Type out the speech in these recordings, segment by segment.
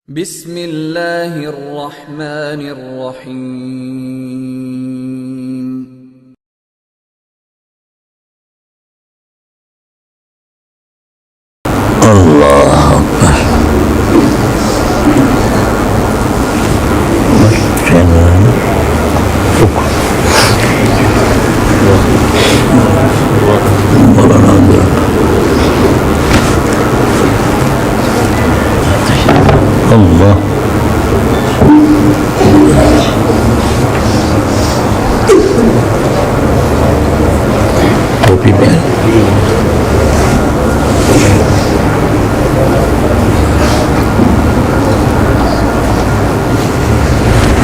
बिस्मिल्लाहिर्रहमानिर्रहीम। अल्लाह अल्लाह टोपी पहन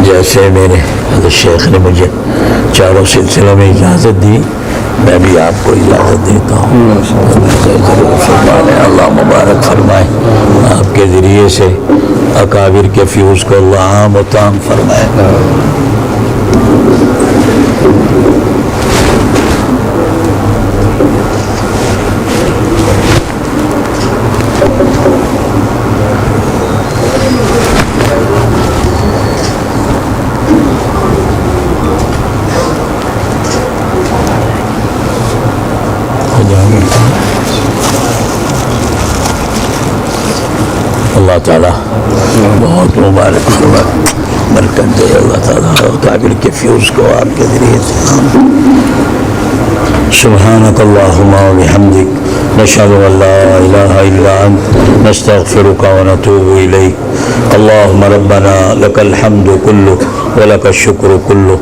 जैसे मेरे हज़रत शेख ने मुझे चारों सिलसिलों में इजाज़त दी, मैं भी आपको इजाज़त देता हूँ। अल्लाह मुबारक फरमाए, आपके ज़रिए से अकाबिर के फ्यूज़ को अल्लाह आम व ताम फरमाए। अल्लाह ताला बहुत मुबारक बरकत दे। अल्लाह ताला काबिल के फ्यूज़ को आपके ज़रिए से सुब्हानक अल्लाहुम्मा व बिहम्दिक नशहदु अन ला इलाहा इल्ला अंत नस्तगफिरुका व नतूबु इलैक। अल्लाहुम्मा रब्बना लकल हम्दु कुल्लु व लकश शुक्रु कुल्लु।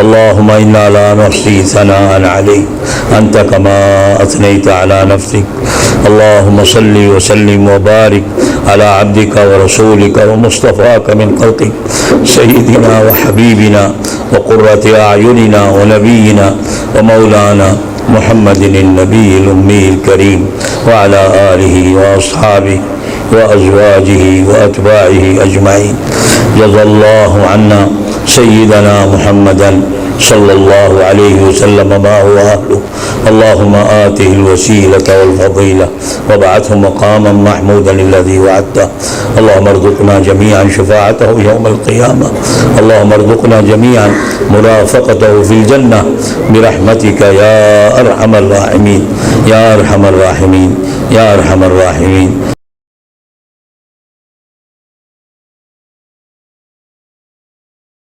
अल्लाहुम्मा इन्ना ला नुहसी सनाअन अलैक अंत कमा असनैता अला नफ्सिक। अल्लाहुम्मा सल्लि व सल्लिम व बारिक अला अब्दिका व रसूलिका व मुस्तफ़ाका मिन खल्क़िक सय्यिदिना व हबीबिना व क़ुर्रति अयुनिना व नबीना व मौलाना मुहम्मदिन नबील उम्मील करीम व अला आलिहि व अस्हाबिहि व अज़वाजिहि व अतबाइहि अजमाइन। जज़ाल्लाहु अन्ना सय्यिदना मुहम्मदन सल्लल्लाहु अलैहि वसल्लम मा हुवा अहलुहु। अल्लाहुम्मा आतिहिल वसीलता वल फ़ज़ीला वबअथहु मक़ामन महमूदन अल्लज़ी वअदतहु। अल्लाहुम्मा अर्ज़ुक़ना जमीअन शफ़ाअतहु यौमल क़ियामह। अल्लाहुम्मा अर्ज़ुक़ना जमीअन मुराफ़क़तहु फ़िल जन्नह बिरहमतिका या अरहमर राहिमीन या अरहमर राहिमीन या अरहमर राहिमीन।